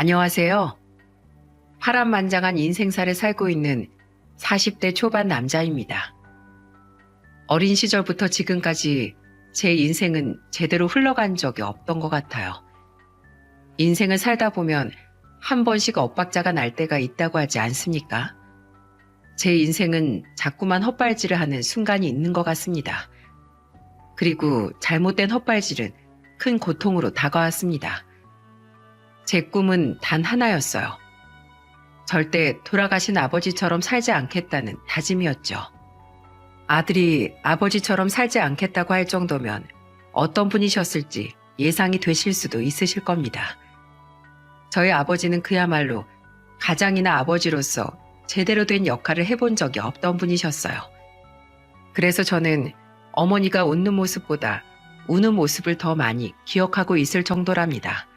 안녕하세요. 파란만장한 인생사를 살고 있는 40대 초반 남자입니다. 어린 시절부터 지금까지 제 인생은 제대로 흘러간 적이 없던 것 같아요. 인생을 살다 보면 한 번씩 엇박자가 날 때가 있다고 하지 않습니까? 제 인생은 자꾸만 헛발질을 하는 순간이 있는 것 같습니다. 그리고 잘못된 헛발질은 큰 고통으로 다가왔습니다. 제 꿈은 단 하나였어요. 절대 돌아가신 아버지처럼 살지 않겠다는 다짐이었죠. 아들이 아버지처럼 살지 않겠다고 할 정도면 어떤 분이셨을지 예상이 되실 수도 있으실 겁니다. 저희 아버지는 그야말로 가장이나 아버지로서 제대로 된 역할을 해본 적이 없던 분이셨어요. 그래서 저는 어머니가 웃는 모습보다 우는 모습을 더 많이 기억하고 있을 정도랍니다.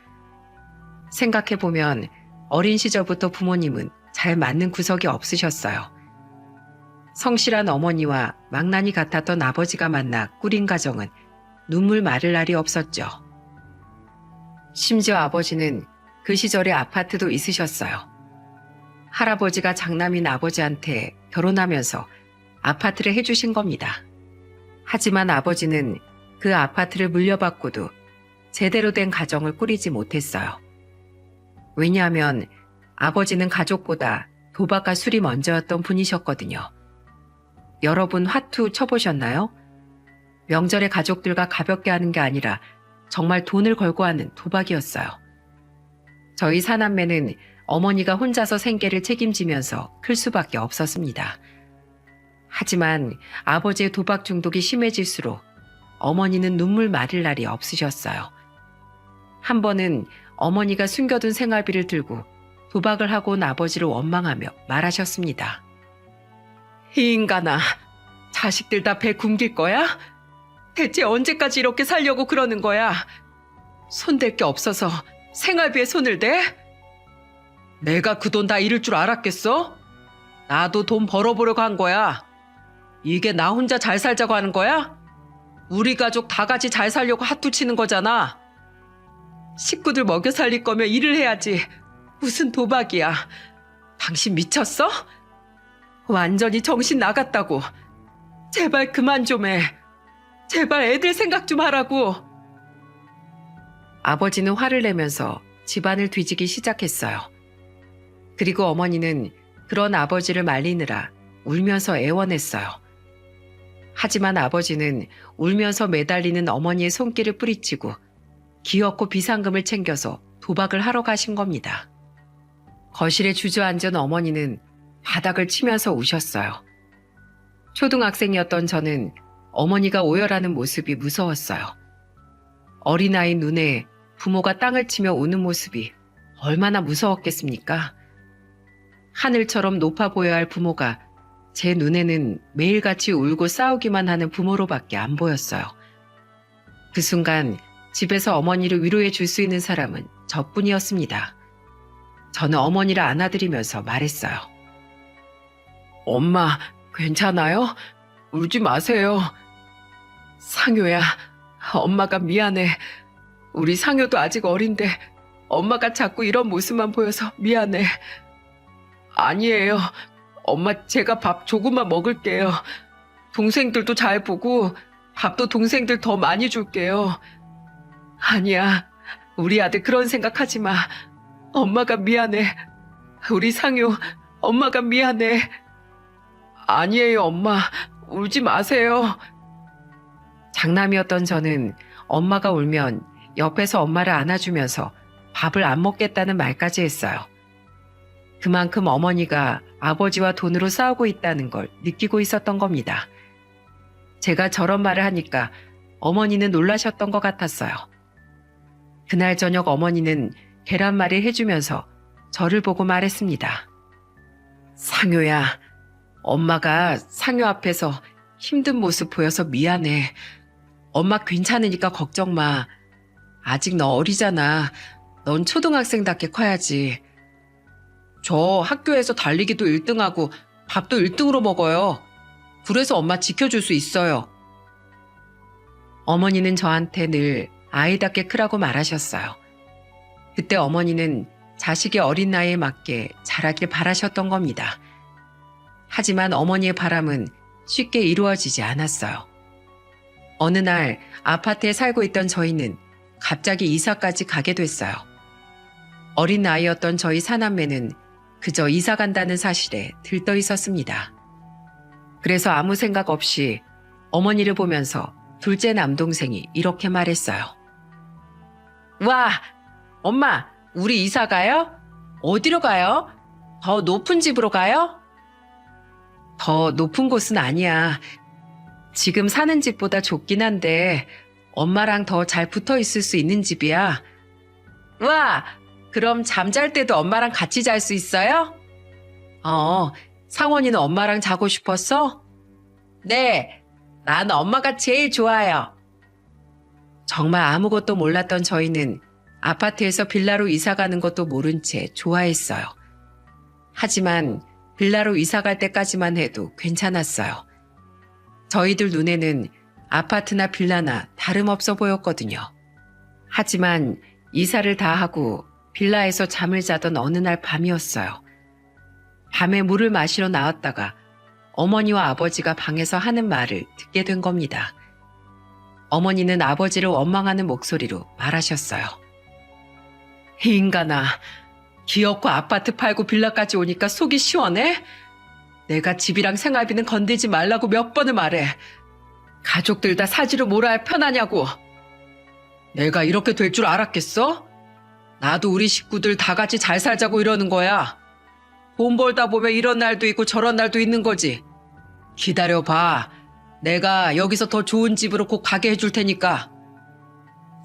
생각해보면 어린 시절부터 부모님은 잘 맞는 구석이 없으셨어요. 성실한 어머니와 망나니 같았던 아버지가 만나 꾸린 가정은 눈물 마를 날이 없었죠. 심지어 아버지는 그 시절에 아파트도 있으셨어요. 할아버지가 장남인 아버지한테 결혼하면서 아파트를 해주신 겁니다. 하지만 아버지는 그 아파트를 물려받고도 제대로 된 가정을 꾸리지 못했어요. 왜냐하면 아버지는 가족보다 도박과 술이 먼저였던 분이셨거든요. 여러분 화투 쳐보셨나요? 명절에 가족들과 가볍게 하는 게 아니라 정말 돈을 걸고 하는 도박이었어요. 저희 사남매는 어머니가 혼자서 생계를 책임지면서 클 수밖에 없었습니다. 하지만 아버지의 도박 중독이 심해질수록 어머니는 눈물 마를 날이 없으셨어요. 한 번은 어머니가 숨겨둔 생활비를 들고 도박을 하고 온 아버지를 원망하며 말하셨습니다. 이 인간아, 자식들 다 배 굶길 거야? 대체 언제까지 이렇게 살려고 그러는 거야? 손댈 게 없어서 생활비에 손을 대? 내가 그 돈 다 잃을 줄 알았겠어? 나도 돈 벌어보려고 한 거야. 이게 나 혼자 잘 살자고 하는 거야? 우리 가족 다 같이 잘 살려고 핫투 치는 거잖아. 식구들 먹여 살릴 거면 일을 해야지. 무슨 도박이야. 당신 미쳤어? 완전히 정신 나갔다고. 제발 그만 좀 해. 제발 애들 생각 좀 하라고. 아버지는 화를 내면서 집안을 뒤지기 시작했어요. 그리고 어머니는 그런 아버지를 말리느라 울면서 애원했어요. 하지만 아버지는 울면서 매달리는 어머니의 손길을 뿌리치고 기어코 비상금을 챙겨서 도박을 하러 가신 겁니다. 거실에 주저앉은 어머니는 바닥을 치면서 우셨어요. 초등학생이었던 저는 어머니가 오열하는 모습이 무서웠어요. 어린아이 눈에 부모가 땅을 치며 우는 모습이 얼마나 무서웠겠습니까? 하늘처럼 높아 보여야 할 부모가 제 눈에는 매일같이 울고 싸우기만 하는 부모로밖에 안 보였어요. 그 순간 집에서 어머니를 위로해 줄 수 있는 사람은 저뿐이었습니다. 저는 엄마를 안아드리면서 말했어요. 엄마, 괜찮아요? 울지 마세요. 상효야, 엄마가 미안해. 우리 상효도 아직 어린데 엄마가 자꾸 이런 모습만 보여서 미안해. 아니에요. 엄마, 제가 밥 조금만 먹을게요. 동생들도 잘 보고 밥도 동생들 더 많이 줄게요. 아니야, 우리 아들 그런 생각하지 마. 엄마가 미안해. 우리 상효, 엄마가 미안해. 아니에요, 엄마. 울지 마세요. 장남이었던 저는 엄마가 울면 옆에서 엄마를 안아주면서 밥을 안 먹겠다는 말까지 했어요. 그만큼 어머니가 아버지와 돈으로 싸우고 있다는 걸 느끼고 있었던 겁니다. 제가 저런 말을 하니까 어머니는 놀라셨던 것 같았어요. 그날 저녁 어머니는 계란말이를 해주면서 저를 보고 말했습니다. 상효야, 엄마가 상효 앞에서 힘든 모습 보여서 미안해. 엄마 괜찮으니까 걱정 마. 아직 너 어리잖아. 넌 초등학생답게 커야지. 저 학교에서 달리기도 1등하고 밥도 1등으로 먹어요. 그래서 엄마 지켜줄 수 있어요. 어머니는 저한테 늘 아이답게 크라고 말하셨어요. 그때 어머니는 자식이 어린 나이에 맞게 자라길 바라셨던 겁니다. 하지만 어머니의 바람은 쉽게 이루어지지 않았어요. 어느 날 아파트에 살고 있던 저희는 갑자기 이사까지 가게 됐어요. 어린 나이였던 저희 사남매는 그저 이사 간다는 사실에 들떠 있었습니다. 그래서 아무 생각 없이 어머니를 보면서 둘째 남동생이 이렇게 말했어요. 와, 엄마, 우리 이사 가요? 어디로 가요? 더 높은 집으로 가요? 더 높은 곳은 아니야. 지금 사는 집보다 좁긴 한데 엄마랑 더 잘 붙어 있을 수 있는 집이야. 와, 그럼 잠잘 때도 엄마랑 같이 잘 수 있어요? 상원이는 엄마랑 자고 싶었어? 네, 난 엄마가 제일 좋아요. 정말 아무것도 몰랐던 저희는 아파트에서 빌라로 이사 가는 것도 모른 채 좋아했어요. 하지만 빌라로 이사 갈 때까지만 해도 괜찮았어요. 저희들 눈에는 아파트나 빌라나 다름없어 보였거든요. 하지만 이사를 다 하고 빌라에서 잠을 자던 어느 날 밤이었어요. 밤에 물을 마시러 나왔다가 어머니와 아버지가 방에서 하는 말을 듣게 된 겁니다. 어머니는 아버지를 원망하는 목소리로 말하셨어요. 이 인간아, 기어코 아파트 팔고 빌라까지 오니까 속이 시원해? 내가 집이랑 생활비는 건들지 말라고 몇 번을 말해. 가족들 다 사지로 몰아야 편하냐고. 내가 이렇게 될 줄 알았겠어? 나도 우리 식구들 다 같이 잘 살자고 이러는 거야. 돈 벌다 보면 이런 날도 있고 저런 날도 있는 거지. 기다려봐. 내가 여기서 더 좋은 집으로 꼭 가게 해줄 테니까.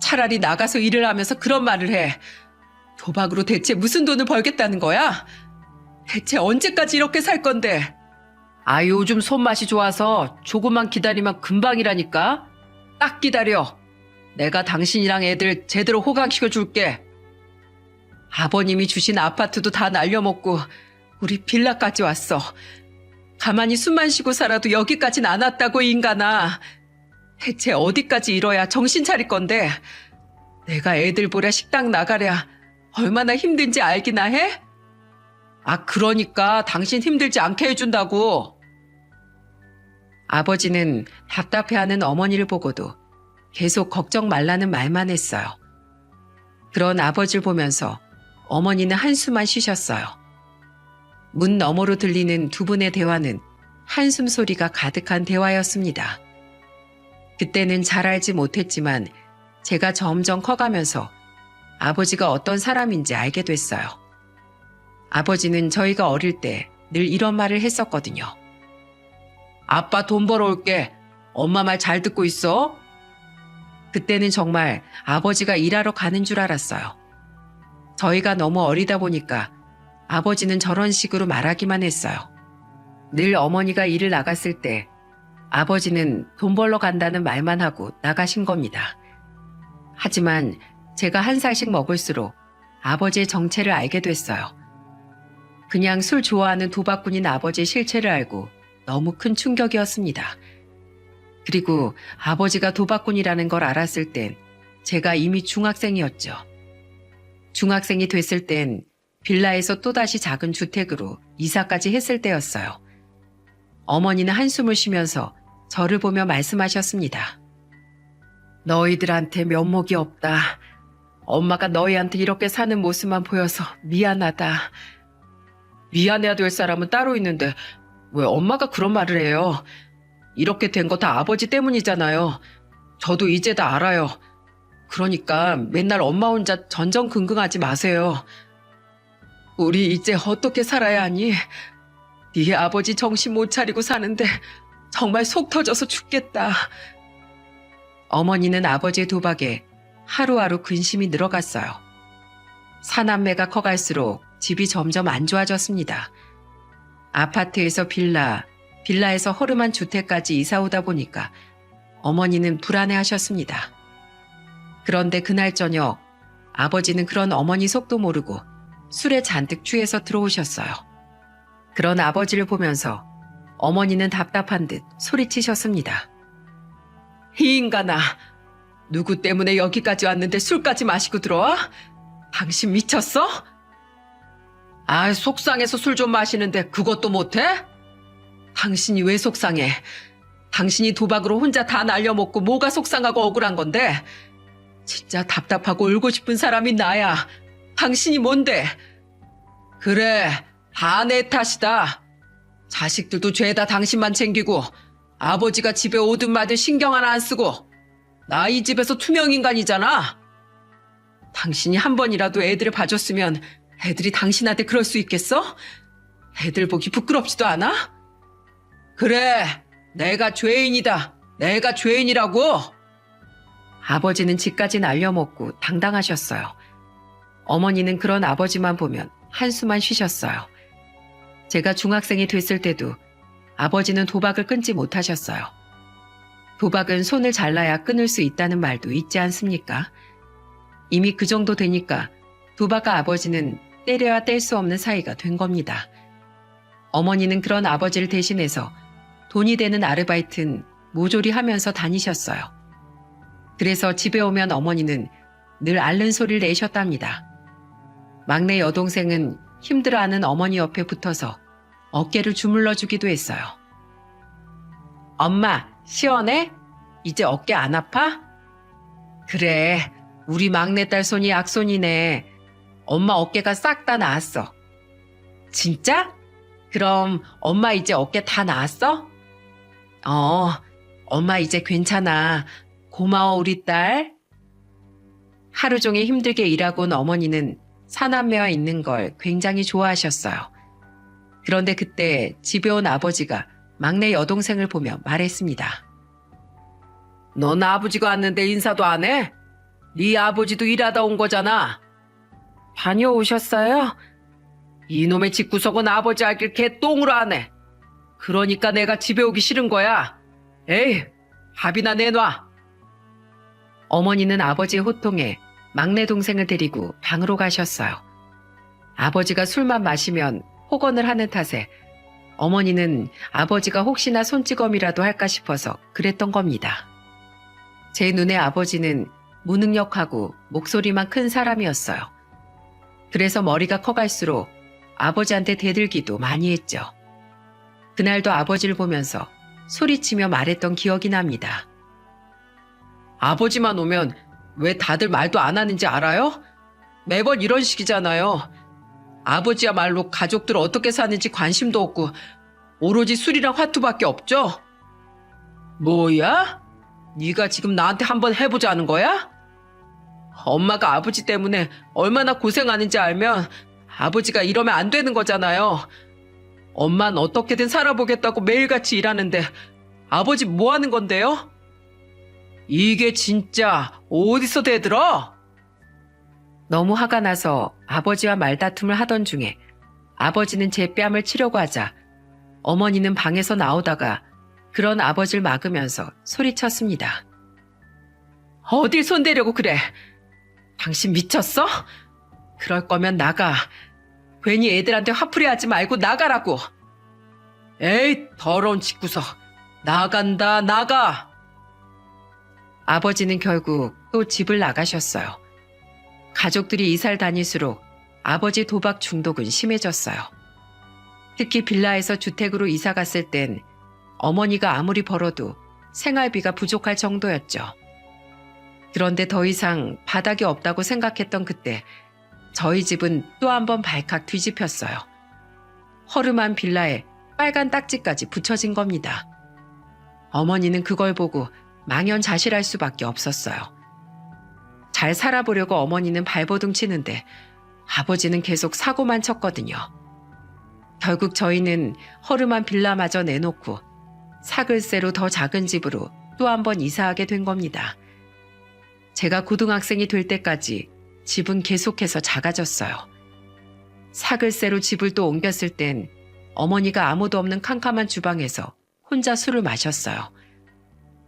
차라리 나가서 일을 하면서 그런 말을 해. 도박으로 대체 무슨 돈을 벌겠다는 거야? 대체 언제까지 이렇게 살 건데? 요즘 손맛이 좋아서 조금만 기다리면 금방이라니까. 딱 기다려. 내가 당신이랑 애들 제대로 호강시켜 줄게. 아버님이 주신 아파트도 다 날려먹고 우리 빌라까지 왔어. 가만히 숨만 쉬고 살아도 여기까진 안 왔다고, 이 인간아. 대체 어디까지 이뤄야 정신 차릴 건데. 내가 애들 보랴 식당 나가랴 얼마나 힘든지 알기나 해? 그러니까 당신 힘들지 않게 해준다고. 아버지는 답답해하는 어머니를 보고도 계속 걱정 말라는 말만 했어요. 그런 아버지를 보면서 어머니는 한숨만 쉬셨어요. 문 너머로 들리는 두 분의 대화는 한숨 소리가 가득한 대화였습니다. 그때는 잘 알지 못했지만 제가 점점 커가면서 아버지가 어떤 사람인지 알게 됐어요. 아버지는 저희가 어릴 때 늘 이런 말을 했었거든요. 아빠 돈 벌어올게. 엄마 말 잘 듣고 있어. 그때는 정말 아버지가 일하러 가는 줄 알았어요. 저희가 너무 어리다 보니까 아버지는 저런 식으로 말하기만 했어요. 늘 어머니가 일을 나갔을 때 아버지는 돈 벌러 간다는 말만 하고 나가신 겁니다. 하지만 제가 한 살씩 먹을수록 아버지의 정체를 알게 됐어요. 그냥 술 좋아하는 도박꾼인 아버지의 실체를 알고 너무 큰 충격이었습니다. 그리고 아버지가 도박꾼이라는 걸 알았을 땐 제가 이미 중학생이었죠. 중학생이 됐을 땐 빌라에서 또다시 작은 주택으로 이사까지 했을 때였어요. 어머니는 한숨을 쉬면서 저를 보며 말씀하셨습니다. 너희들한테 면목이 없다. 엄마가 너희한테 이렇게 사는 모습만 보여서 미안하다. 미안해야 될 사람은 따로 있는데 왜 엄마가 그런 말을 해요? 이렇게 된 거 다 아버지 때문이잖아요. 저도 이제 다 알아요. 그러니까 맨날 엄마 혼자 전전긍긍하지 마세요. 우리 이제 어떻게 살아야 하니? 네 아버지 정신 못 차리고 사는데 정말 속 터져서 죽겠다. 어머니는 아버지의 도박에 하루하루 근심이 늘어갔어요. 사남매가 커갈수록 집이 점점 안 좋아졌습니다. 아파트에서 빌라에서 허름한 주택까지 이사 오다 보니까 어머니는 불안해하셨습니다. 그런데 그날 저녁 아버지는 그런 어머니 속도 모르고 술에 잔뜩 취해서 들어오셨어요. 그런 아버지를 보면서 어머니는 답답한 듯 소리치셨습니다. 이 인간아, 누구 때문에 여기까지 왔는데 술까지 마시고 들어와? 당신 미쳤어? 속상해서 술 좀 마시는데 그것도 못해? 당신이 왜 속상해? 당신이 도박으로 혼자 다 날려먹고 뭐가 속상하고 억울한 건데? 진짜 답답하고 울고 싶은 사람이 나야. 당신이 뭔데? 그래, 다 내 탓이다. 자식들도 죄다 당신만 챙기고 아버지가 집에 오든 말든 신경 하나 안 쓰고 나 이 집에서 투명인간이잖아. 당신이 한 번이라도 애들을 봐줬으면 애들이 당신한테 그럴 수 있겠어? 애들 보기 부끄럽지도 않아? 그래, 내가 죄인이다. 내가 죄인이라고. 아버지는 집까지 날려먹고 당당하셨어요. 어머니는 그런 아버지만 보면 한숨만 쉬셨어요. 제가 중학생이 됐을 때도 아버지는 도박을 끊지 못하셨어요. 도박은 손을 잘라야 끊을 수 있다는 말도 있지 않습니까? 이미 그 정도 되니까 도박과 아버지는 때려야 뗄 수 없는 사이가 된 겁니다. 어머니는 그런 아버지를 대신해서 돈이 되는 아르바이트는 모조리 하면서 다니셨어요. 그래서 집에 오면 어머니는 늘 앓는 소리를 내셨답니다. 막내 여동생은 힘들어하는 어머니 옆에 붙어서 어깨를 주물러 주기도 했어요. 엄마, 시원해? 이제 어깨 안 아파? 그래, 우리 막내딸 손이 약손이네. 엄마 어깨가 싹 다 나았어. 진짜? 그럼 엄마 이제 어깨 다 나았어? 엄마 이제 괜찮아. 고마워 우리 딸. 하루 종일 힘들게 일하고 온 어머니는 사남매와 있는 걸 굉장히 좋아하셨어요. 그런데 그때 집에 온 아버지가 막내 여동생을 보며 말했습니다. 넌 아버지가 왔는데 인사도 안 해? 네 아버지도 일하다 온 거잖아. 다녀오셨어요? 이놈의 집구석은 아버지 알길 개똥으로 안 해. 그러니까 내가 집에 오기 싫은 거야. 에이, 밥이나 내놔. 어머니는 아버지의 호통에 막내 동생을 데리고 방으로 가셨어요. 아버지가 술만 마시면 폭언을 하는 탓에 어머니는 아버지가 혹시나 손찌검이라도 할까 싶어서 그랬던 겁니다. 제 눈에 아버지는 무능력하고 목소리만 큰 사람이었어요. 그래서 머리가 커갈수록 아버지한테 대들기도 많이 했죠. 그날도 아버지를 보면서 소리치며 말했던 기억이 납니다. 아버지만 오면 왜 다들 말도 안 하는지 알아요? 매번 이런 식이잖아요. 아버지야말로 가족들 어떻게 사는지 관심도 없고 오로지 술이랑 화투밖에 없죠? 뭐야? 네가 지금 나한테 한번 해보자는 거야? 엄마가 아버지 때문에 얼마나 고생하는지 알면 아버지가 이러면 안 되는 거잖아요. 엄마는 어떻게든 살아보겠다고 매일같이 일하는데 아버지 뭐 하는 건데요? 이게 진짜 어디서 대들어? 너무 화가 나서 아버지와 말다툼을 하던 중에 아버지는 제 뺨을 치려고 하자 어머니는 방에서 나오다가 그런 아버지를 막으면서 소리쳤습니다. 어딜 손대려고 그래? 당신 미쳤어? 그럴 거면 나가. 괜히 애들한테 화풀이하지 말고 나가라고. 에이, 더러운 집구석. 나간다, 나가. 아버지는 결국 또 집을 나가셨어요. 가족들이 이사를 다닐수록 아버지 도박 중독은 심해졌어요. 특히 빌라에서 주택으로 이사 갔을 땐 어머니가 아무리 벌어도 생활비가 부족할 정도였죠. 그런데 더 이상 바닥이 없다고 생각했던 그때 저희 집은 또 한 번 발칵 뒤집혔어요. 허름한 빌라에 빨간 딱지까지 붙여진 겁니다. 어머니는 그걸 보고 망연자실할 수밖에 없었어요. 잘 살아보려고 어머니는 발버둥 치는데 아버지는 계속 사고만 쳤거든요. 결국 저희는 허름한 빌라마저 내놓고 사글세로 더 작은 집으로 또 한 번 이사하게 된 겁니다. 제가 고등학생이 될 때까지 집은 계속해서 작아졌어요. 사글세로 집을 또 옮겼을 땐 어머니가 아무도 없는 캄캄한 주방에서 혼자 술을 마셨어요.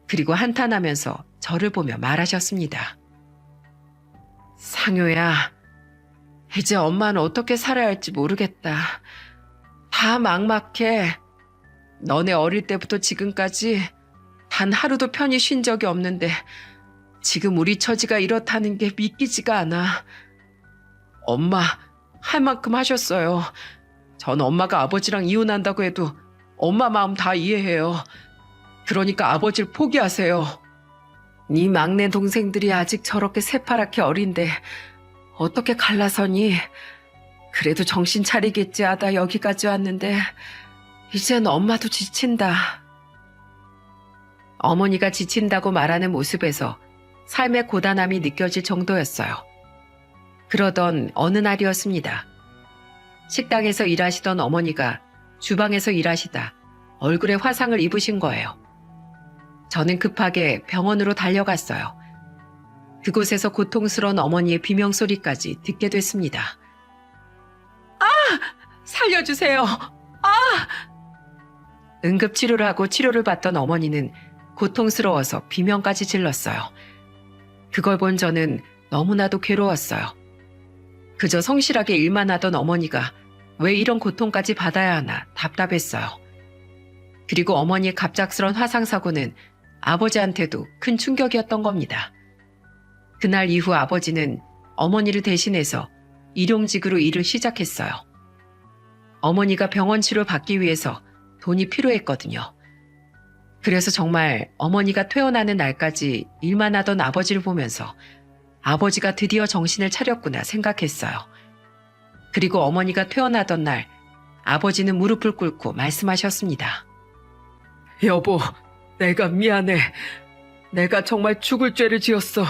그리고 한탄하면서 저를 보며 말하셨습니다. 상효야, 이제 엄마는 어떻게 살아야 할지 모르겠다. 다 막막해. 너네 어릴 때부터 지금까지 단 하루도 편히 쉰 적이 없는데 지금 우리 처지가 이렇다는 게 믿기지가 않아. 엄마, 할 만큼 하셨어요. 전 엄마가 아버지랑 이혼한다고 해도 엄마 마음 다 이해해요. 그러니까 아버지를 포기하세요. 네 막내 동생들이 아직 저렇게 새파랗게 어린데 어떻게 갈라서니? 그래도 정신 차리겠지 하다 여기까지 왔는데 이젠 엄마도 지친다. 어머니가 지친다고 말하는 모습에서 삶의 고단함이 느껴질 정도였어요. 그러던 어느 날이었습니다. 식당에서 일하시던 어머니가 주방에서 일하시다 얼굴에 화상을 입으신 거예요. 저는 급하게 병원으로 달려갔어요. 그곳에서 고통스러운 어머니의 비명소리까지 듣게 됐습니다. 아! 살려주세요! 아! 응급치료를 하고 치료를 받던 어머니는 고통스러워서 비명까지 질렀어요. 그걸 본 저는 너무나도 괴로웠어요. 그저 성실하게 일만 하던 어머니가 왜 이런 고통까지 받아야 하나 답답했어요. 그리고 어머니의 갑작스런 화상사고는 아버지한테도 큰 충격이었던 겁니다. 그날 이후 아버지는 어머니를 대신해서 일용직으로 일을 시작했어요. 어머니가 병원 치료 받기 위해서 돈이 필요했거든요. 그래서 정말 어머니가 퇴원하는 날까지 일만 하던 아버지를 보면서 아버지가 드디어 정신을 차렸구나 생각했어요. 그리고 어머니가 퇴원하던 날 아버지는 무릎을 꿇고 말씀하셨습니다. 여보, 내가 미안해. 내가 정말 죽을 죄를 지었어.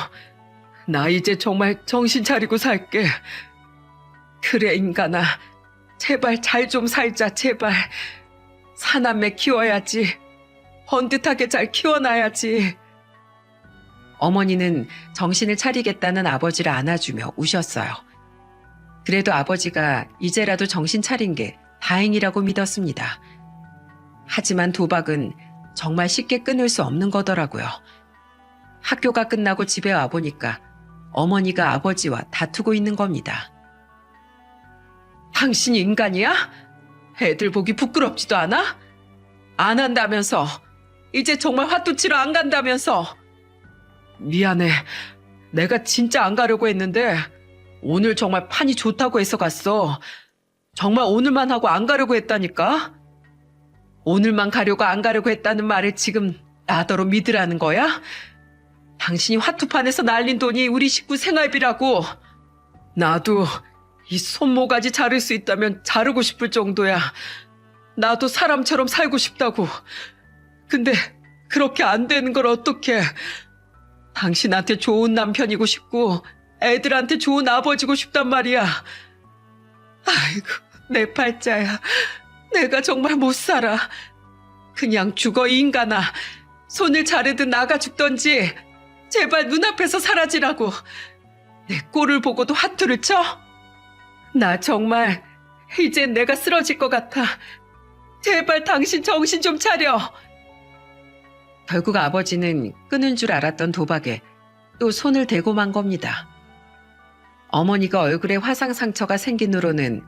나 이제 정말 정신 차리고 살게. 그래 인간아, 제발 잘 좀 살자 제발. 사남매 키워야지. 번듯하게 잘 키워놔야지. 어머니는 정신을 차리겠다는 아버지를 안아주며 우셨어요. 그래도 아버지가 이제라도 정신 차린 게 다행이라고 믿었습니다. 하지만 도박은 정말 쉽게 끊을 수 없는 거더라고요. 학교가 끝나고 집에 와보니까 어머니가 아버지와 다투고 있는 겁니다. 당신이 인간이야? 애들 보기 부끄럽지도 않아? 안 한다면서. 이제 정말 화투치러 안 간다면서. 미안해. 내가 진짜 안 가려고 했는데 오늘 정말 판이 좋다고 해서 갔어. 정말 오늘만 하고 안 가려고 했다니까. 오늘만 가려고 안 가려고 했다는 말을 지금 나더러 믿으라는 거야? 당신이 화투판에서 날린 돈이 우리 식구 생활비라고. 나도 이 손모가지 자를 수 있다면 자르고 싶을 정도야. 나도 사람처럼 살고 싶다고. 근데 그렇게 안 되는 걸 어떡해. 당신한테 좋은 남편이고 싶고 애들한테 좋은 아버지고 싶단 말이야. 아이고, 내 팔자야. 내가 정말 못 살아. 그냥 죽어 이 인간아. 손을 자르든 나가 죽던지 제발 눈앞에서 사라지라고. 내 꼴을 보고도 화투를 쳐? 나 정말 이젠 내가 쓰러질 것 같아. 제발 당신 정신 좀 차려. 결국 아버지는 끊은 줄 알았던 도박에 또 손을 대고 만 겁니다. 어머니가 얼굴에 화상 상처가 생긴 후로는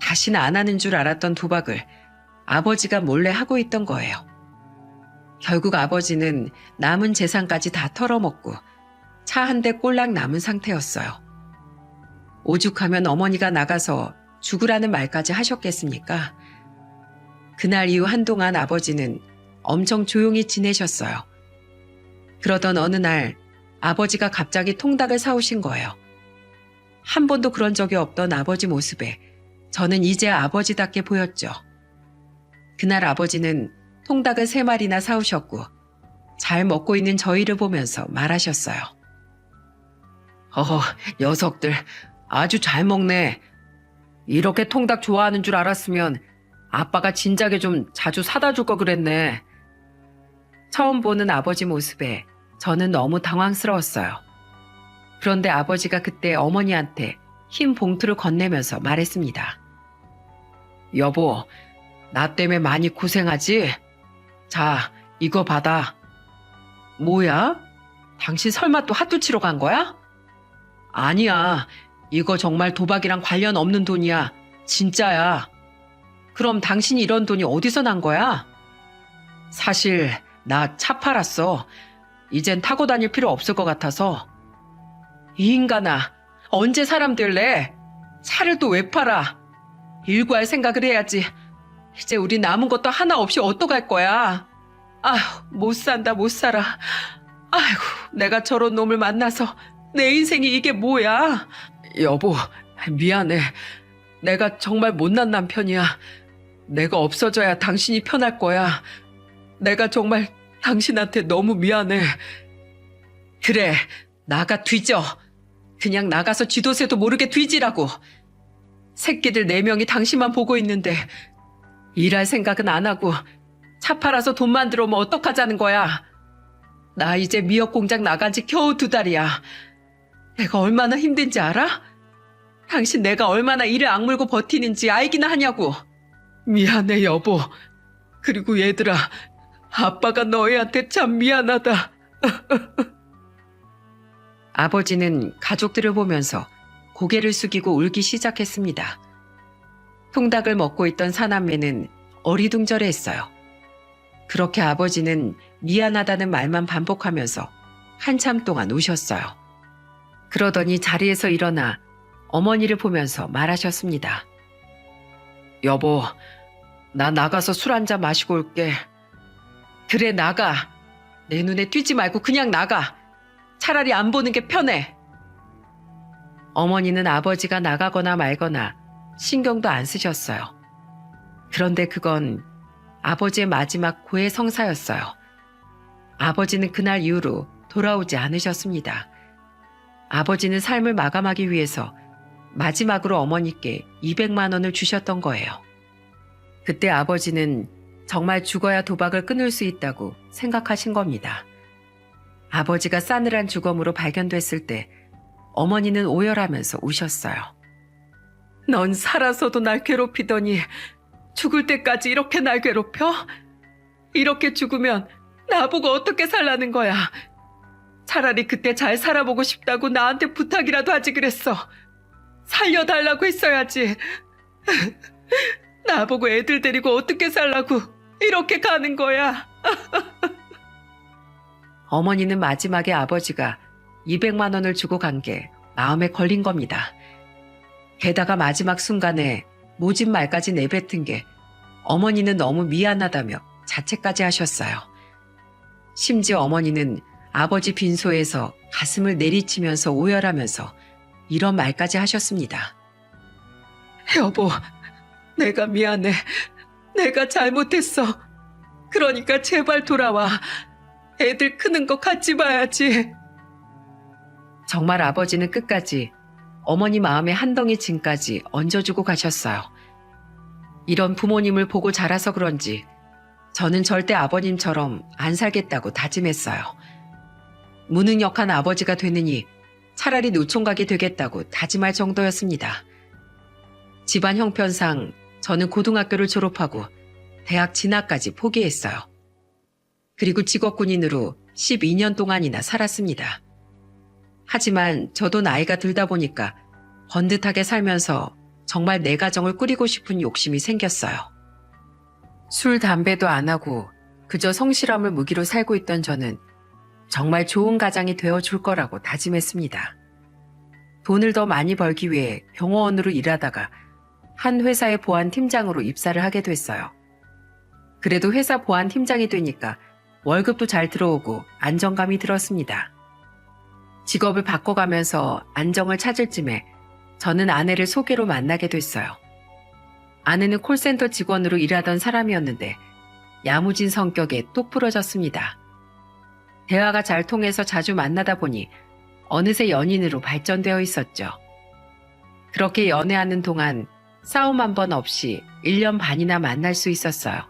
다시는 안 하는 줄 알았던 도박을 아버지가 몰래 하고 있던 거예요. 결국 아버지는 남은 재산까지 다 털어먹고 차 한 대 꼴랑 남은 상태였어요. 오죽하면 어머니가 나가서 죽으라는 말까지 하셨겠습니까? 그날 이후 한동안 아버지는 엄청 조용히 지내셨어요. 그러던 어느 날 아버지가 갑자기 통닭을 사오신 거예요. 한 번도 그런 적이 없던 아버지 모습에 저는 이제야 아버지답게 보였죠. 그날 아버지는 통닭을 3마리나 사오셨고 잘 먹고 있는 저희를 보면서 말하셨어요. 녀석들 아주 잘 먹네. 이렇게 통닭 좋아하는 줄 알았으면 아빠가 진작에 좀 자주 사다 줄 거 그랬네. 처음 보는 아버지 모습에 저는 너무 당황스러웠어요. 그런데 아버지가 그때 어머니한테 흰 봉투를 건네면서 말했습니다. 여보, 나 때문에 많이 고생하지? 자, 이거 받아. 뭐야? 당신 설마 또 핫도 치러 간 거야? 아니야. 이거 정말 도박이랑 관련 없는 돈이야. 진짜야. 그럼 당신이 이런 돈이 어디서 난 거야? 사실 나 차 팔았어. 이젠 타고 다닐 필요 없을 것 같아서. 이 인간아, 언제 사람 될래? 차를 또 왜 팔아? 일구할 생각을 해야지. 이제 우리 남은 것도 하나 없이 어떡할 거야? 아휴, 못 산다, 못 살아. 아이고, 내가 저런 놈을 만나서 내 인생이 이게 뭐야? 여보, 미안해. 내가 정말 못난 남편이야. 내가 없어져야 당신이 편할 거야. 내가 정말 당신한테 너무 미안해. 그래, 나가 뒤져. 그냥 나가서 쥐도새도 모르게 뒤지라고. 새끼들 4명이 당신만 보고 있는데 일할 생각은 안 하고 차 팔아서 돈만 들어오면 어떡하자는 거야. 나 이제 미역 공장 나간 지 겨우 2달이야. 내가 얼마나 힘든지 알아? 당신 내가 얼마나 이를 악물고 버티는지 알기나 하냐고. 미안해 여보. 그리고 얘들아, 아빠가 너희한테 참 미안하다. 아버지는 가족들을 보면서 고개를 숙이고 울기 시작했습니다. 통닭을 먹고 있던 사남매는 어리둥절해했어요. 그렇게 아버지는 미안하다는 말만 반복하면서 한참 동안 우셨어요. 그러더니 자리에서 일어나 어머니를 보면서 말하셨습니다. 여보, 나 나가서 술 한잔 마시고 올게. 그래, 나가. 내 눈에 띄지 말고 그냥 나가. 차라리 안 보는 게 편해. 어머니는 아버지가 나가거나 말거나 신경도 안 쓰셨어요. 그런데 그건 아버지의 마지막 고해 성사였어요. 아버지는 그날 이후로 돌아오지 않으셨습니다. 아버지는 삶을 마감하기 위해서 마지막으로 어머니께 200만 원을 주셨던 거예요. 그때 아버지는 정말 죽어야 도박을 끊을 수 있다고 생각하신 겁니다. 아버지가 싸늘한 죽음으로 발견됐을 때 어머니는 오열하면서 우셨어요. 넌 살아서도 날 괴롭히더니 죽을 때까지 이렇게 날 괴롭혀? 이렇게 죽으면 나보고 어떻게 살라는 거야? 차라리 그때 잘 살아보고 싶다고 나한테 부탁이라도 하지 그랬어. 살려달라고 했어야지. 나보고 애들 데리고 어떻게 살라고 이렇게 가는 거야. 어머니는 마지막에 아버지가 200만 원을 주고 간 게 마음에 걸린 겁니다. 게다가 마지막 순간에 모진 말까지 내뱉은 게 어머니는 너무 미안하다며 자책까지 하셨어요. 심지어 어머니는 아버지 빈소에서 가슴을 내리치면서 오열하면서 이런 말까지 하셨습니다. 여보, 내가 미안해. 내가 잘못했어. 그러니까 제발 돌아와. 애들 크는 거 같이 봐야지. 정말 아버지는 끝까지 어머니 마음에 한 덩이 짐까지 얹어주고 가셨어요. 이런 부모님을 보고 자라서 그런지 저는 절대 아버님처럼 안 살겠다고 다짐했어요. 무능력한 아버지가 되느니 차라리 노총각이 되겠다고 다짐할 정도였습니다. 집안 형편상 저는 고등학교를 졸업하고 대학 진학까지 포기했어요. 그리고 직업군인으로 12년 동안이나 살았습니다. 하지만 저도 나이가 들다 보니까 번듯하게 살면서 정말 내 가정을 꾸리고 싶은 욕심이 생겼어요. 술, 담배도 안 하고 그저 성실함을 무기로 살고 있던 저는 정말 좋은 가장이 되어줄 거라고 다짐했습니다. 돈을 더 많이 벌기 위해 경호원으로 일하다가 한 회사의 보안팀장으로 입사를 하게 됐어요. 그래도 회사 보안팀장이 되니까 월급도 잘 들어오고 안정감이 들었습니다. 직업을 바꿔가면서 안정을 찾을 쯤에 저는 아내를 소개로 만나게 됐어요. 아내는 콜센터 직원으로 일하던 사람이었는데 야무진 성격에 똑부러졌습니다. 대화가 잘 통해서 자주 만나다 보니 어느새 연인으로 발전되어 있었죠. 그렇게 연애하는 동안 싸움 한 번 없이 1년 반이나 만날 수 있었어요.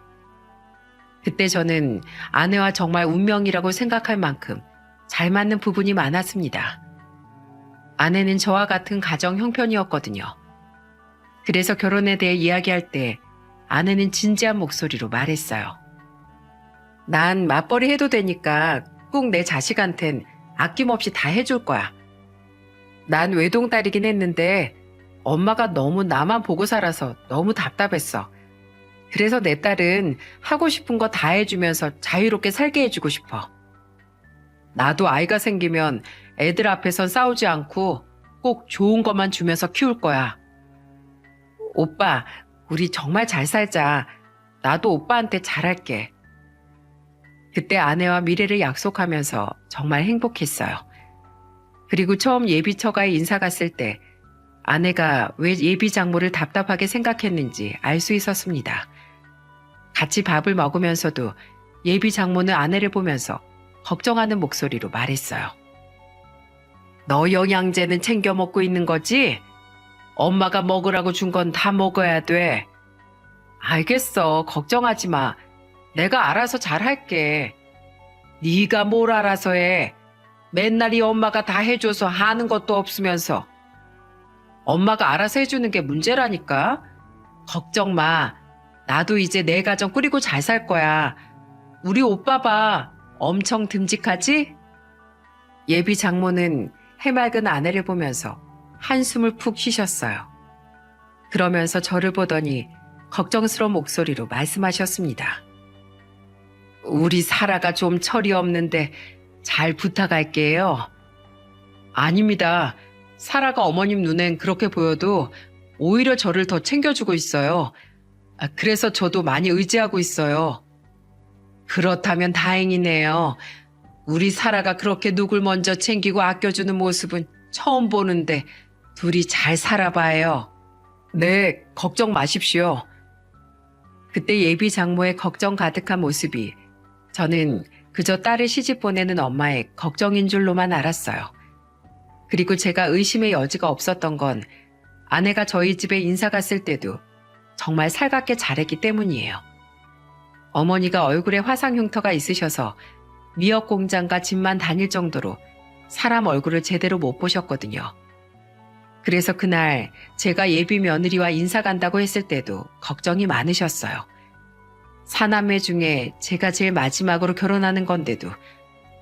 그때 저는 아내와 정말 운명이라고 생각할 만큼 잘 맞는 부분이 많았습니다. 아내는 저와 같은 가정 형편이었거든요. 그래서 결혼에 대해 이야기할 때 아내는 진지한 목소리로 말했어요. 난 맞벌이 해도 되니까 꼭 내 자식한텐 아낌없이 다 해줄 거야. 난 외동딸이긴 했는데 엄마가 너무 나만 보고 살아서 너무 답답했어. 그래서 내 딸은 하고 싶은 거 다 해주면서 자유롭게 살게 해주고 싶어. 나도 아이가 생기면 애들 앞에선 싸우지 않고 꼭 좋은 것만 주면서 키울 거야. 오빠, 우리 정말 잘 살자. 나도 오빠한테 잘할게. 그때 아내와 미래를 약속하면서 정말 행복했어요. 그리고 처음 예비 처가에 인사 갔을 때 아내가 왜 예비 장모를 답답하게 생각했는지 알 수 있었습니다. 같이 밥을 먹으면서도 예비 장모는 아내를 보면서 걱정하는 목소리로 말했어요. 너 영양제는 챙겨 먹고 있는 거지? 엄마가 먹으라고 준 건 다 먹어야 돼. 알겠어. 걱정하지 마. 내가 알아서 잘할게. 네가 뭘 알아서 해. 맨날 이 엄마가 다 해줘서 하는 것도 없으면서. 엄마가 알아서 해주는 게 문제라니까. 걱정 마. 나도 이제 내 가정 꾸리고 잘 살 거야. 우리 오빠 봐. 엄청 듬직하지? 예비 장모는 해맑은 아내를 보면서 한숨을 푹 쉬셨어요. 그러면서 저를 보더니 걱정스러운 목소리로 말씀하셨습니다. 우리 사라가 좀 철이 없는데 잘 부탁할게요. 아닙니다. 사라가 어머님 눈엔 그렇게 보여도 오히려 저를 더 챙겨주고 있어요. 그래서 저도 많이 의지하고 있어요. 그렇다면 다행이네요. 우리 사라가 그렇게 누굴 먼저 챙기고 아껴주는 모습은 처음 보는데 둘이 잘 살아봐요. 네, 걱정 마십시오. 그때 예비 장모의 걱정 가득한 모습이 저는 그저 딸을 시집 보내는 엄마의 걱정인 줄로만 알았어요. 그리고 제가 의심의 여지가 없었던 건 아내가 저희 집에 인사 갔을 때도 정말 살갑게 잘했기 때문이에요. 어머니가 얼굴에 화상 흉터가 있으셔서 미역 공장과 집만 다닐 정도로 사람 얼굴을 제대로 못 보셨거든요. 그래서 그날 제가 예비 며느리와 인사 간다고 했을 때도 걱정이 많으셨어요. 사남매 중에 제가 제일 마지막으로 결혼하는 건데도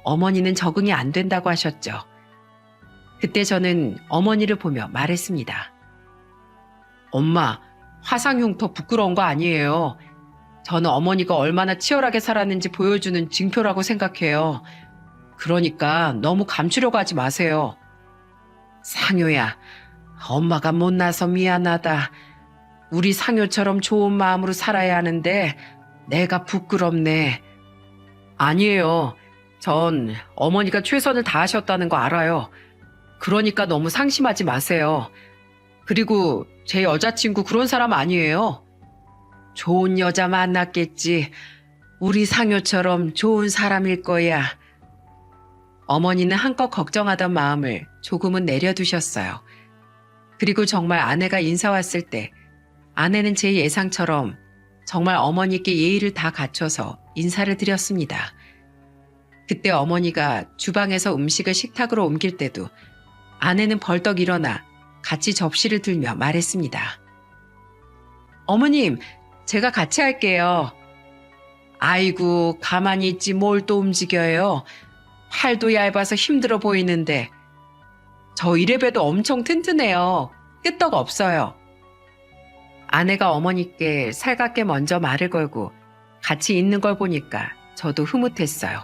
어머니는 적응이 안 된다고 하셨죠. 그때 저는 어머니를 보며 말했습니다. 엄마, 화상 흉터 부끄러운 거 아니에요. 저는 어머니가 얼마나 치열하게 살았는지 보여주는 징표라고 생각해요. 그러니까 너무 감추려고 하지 마세요. 상효야, 엄마가 못나서 미안하다. 우리 상효처럼 좋은 마음으로 살아야 하는데 내가 부끄럽네. 아니에요. 전 어머니가 최선을 다하셨다는 거 알아요. 그러니까 너무 상심하지 마세요. 그리고 제 여자친구 그런 사람 아니에요. 좋은 여자 만났겠지. 우리 상효처럼 좋은 사람일 거야. 어머니는 한껏 걱정하던 마음을 조금은 내려두셨어요. 그리고 정말 아내가 인사 왔을 때 아내는 제 예상처럼 정말 어머니께 예의를 다 갖춰서 인사를 드렸습니다. 그때 어머니가 주방에서 음식을 식탁으로 옮길 때도 아내는 벌떡 일어나 같이 접시를 들며 말했습니다. 어머님, 제가 같이 할게요. 아이고, 가만히 있지 뭘 또 움직여요. 팔도 얇아서 힘들어 보이는데. 저 이래봬도 엄청 튼튼해요. 끄떡 없어요. 아내가 어머니께 살갑게 먼저 말을 걸고 같이 있는 걸 보니까 저도 흐뭇했어요.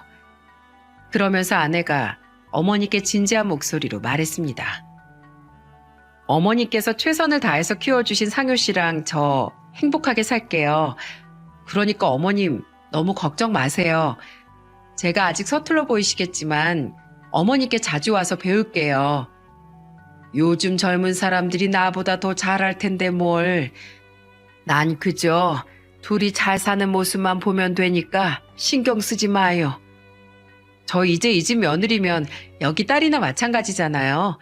그러면서 아내가 어머니께 진지한 목소리로 말했습니다. 어머니께서 최선을 다해서 키워주신 상효 씨랑 저 행복하게 살게요. 그러니까 어머님 너무 걱정 마세요. 제가 아직 서툴러 보이시겠지만 어머니께 자주 와서 배울게요. 요즘 젊은 사람들이 나보다 더 잘할 텐데 뭘. 난 그저 둘이 잘 사는 모습만 보면 되니까 신경 쓰지 마요. 저 이제 이 집 며느리면 여기 딸이나 마찬가지잖아요.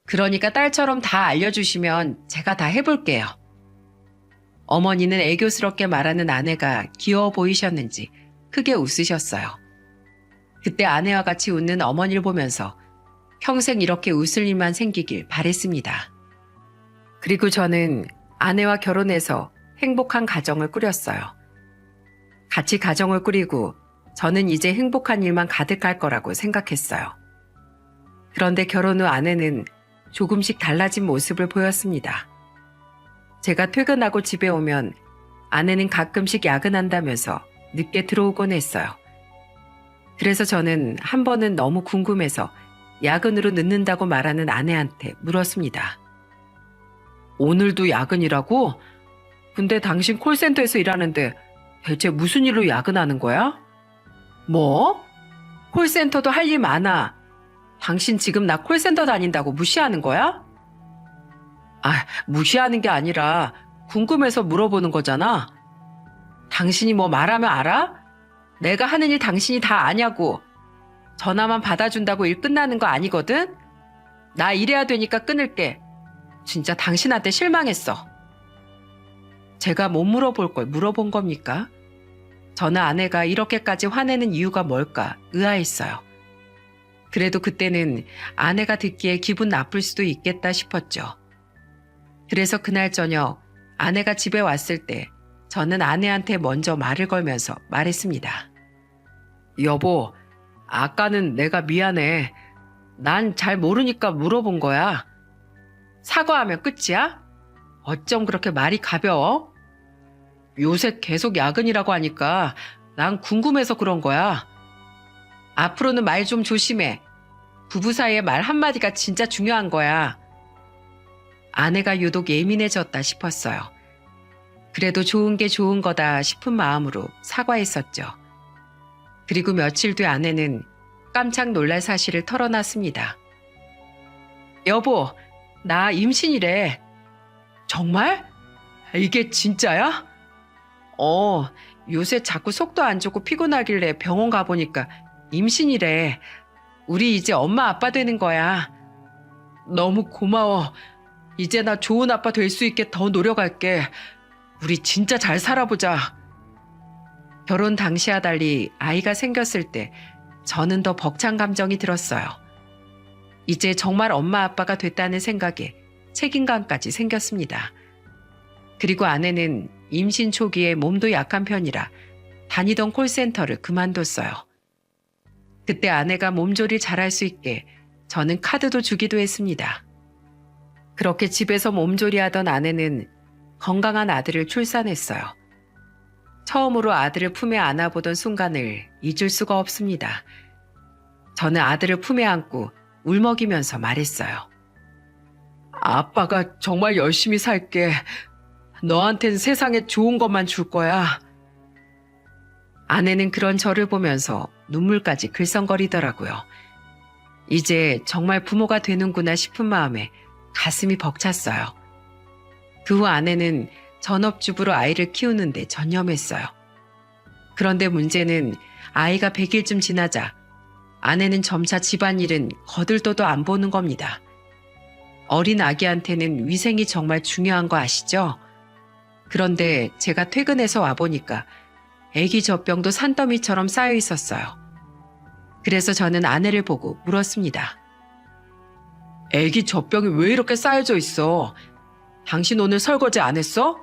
그러니까 딸처럼 다 알려주시면 제가 다 해볼게요. 어머니는 애교스럽게 말하는 아내가 귀여워 보이셨는지 크게 웃으셨어요. 그때 아내와 같이 웃는 어머니를 보면서 평생 이렇게 웃을 일만 생기길 바랬습니다. 그리고 저는 아내와 결혼해서 행복한 가정을 꾸렸어요. 같이 가정을 꾸리고 저는 이제 행복한 일만 가득할 거라고 생각했어요. 그런데 결혼 후 아내는 조금씩 달라진 모습을 보였습니다. 제가 퇴근하고 집에 오면 아내는 가끔씩 야근한다면서 늦게 들어오곤 했어요. 그래서 저는 한 번은 너무 궁금해서 야근으로 늦는다고 말하는 아내한테 물었습니다. 오늘도 야근이라고? 근데 당신 콜센터에서 일하는데 대체 무슨 일로 야근하는 거야? 뭐? 콜센터도 할 일 많아. 당신 지금 나 콜센터 다닌다고 무시하는 거야? 아, 무시하는 게 아니라 궁금해서 물어보는 거잖아. 당신이 뭐 말하면 알아? 내가 하는 일 당신이 다 아냐고. 전화만 받아준다고 일 끝나는 거 아니거든? 나 일해야 되니까 끊을게. 진짜 당신한테 실망했어. 제가 못 물어볼 걸 물어본 겁니까? 저는 아내가 이렇게까지 화내는 이유가 뭘까 의아했어요. 그래도 그때는 아내가 듣기에 기분 나쁠 수도 있겠다 싶었죠. 그래서 그날 저녁 아내가 집에 왔을 때 저는 아내한테 먼저 말을 걸면서 말했습니다. 여보, 아까는 내가 미안해. 난 잘 모르니까 물어본 거야. 사과하면 끝이야? 어쩜 그렇게 말이 가벼워? 요새 계속 야근이라고 하니까 난 궁금해서 그런 거야. 앞으로는 말 좀 조심해. 부부 사이의 말 한마디가 진짜 중요한 거야. 아내가 유독 예민해졌다 싶었어요. 그래도 좋은 게 좋은 거다 싶은 마음으로 사과했었죠. 그리고 며칠 뒤 아내는 깜짝 놀랄 사실을 털어놨습니다. 여보, 나 임신이래. 정말? 이게 진짜야? 요새 자꾸 속도 안 좋고 피곤하길래 병원 가보니까 임신이래. 우리 이제 엄마 아빠 되는 거야. 너무 고마워. 이제 나 좋은 아빠 될 수 있게 더 노력할게. 우리 진짜 잘 살아보자. 결혼 당시와 달리 아이가 생겼을 때 저는 더 벅찬 감정이 들었어요. 이제 정말 엄마 아빠가 됐다는 생각에 책임감까지 생겼습니다. 그리고 아내는 임신 초기에 몸도 약한 편이라 다니던 콜센터를 그만뒀어요. 그때 아내가 몸조리 잘할 수 있게 저는 카드도 주기도 했습니다. 그렇게 집에서 몸조리하던 아내는 건강한 아들을 출산했어요. 처음으로 아들을 품에 안아보던 순간을 잊을 수가 없습니다. 저는 아들을 품에 안고 울먹이면서 말했어요. 아빠가 정말 열심히 살게. 너한텐 세상에 좋은 것만 줄 거야. 아내는 그런 저를 보면서 눈물까지 글썽거리더라고요. 이제 정말 부모가 되는구나 싶은 마음에 가슴이 벅찼어요. 그 후 아내는 전업주부로 아이를 키우는데 전념했어요. 그런데 문제는 아이가 100일쯤 지나자 아내는 점차 집안일은 거들떠도 안 보는 겁니다. 어린 아기한테는 위생이 정말 중요한 거 아시죠? 그런데 제가 퇴근해서 와보니까 아기 젖병도 산더미처럼 쌓여 있었어요. 그래서 저는 아내를 보고 물었습니다. 아기 젖병이 왜 이렇게 쌓여져 있어? 당신 오늘 설거지 안 했어?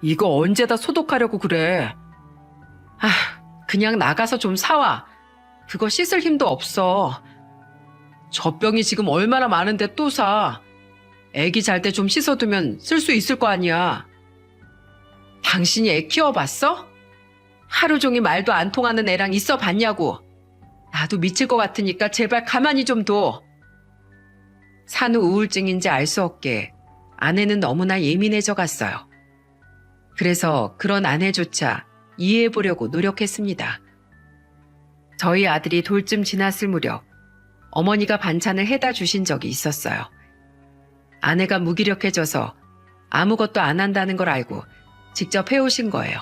이거 언제 다 소독하려고 그래? 그냥 나가서 좀 사와. 그거 씻을 힘도 없어. 젖병이 지금 얼마나 많은데 또 사. 애기 잘 때 좀 씻어두면 쓸 수 있을 거 아니야. 당신이 애 키워봤어? 하루 종일 말도 안 통하는 애랑 있어 봤냐고. 나도 미칠 것 같으니까 제발 가만히 좀 둬. 산후 우울증인지 알 수 없게 아내는 너무나 예민해져 갔어요. 그래서 그런 아내조차 이해해보려고 노력했습니다. 저희 아들이 돌쯤 지났을 무렵 어머니가 반찬을 해다 주신 적이 있었어요. 아내가 무기력해져서 아무것도 안 한다는 걸 알고 직접 해오신 거예요.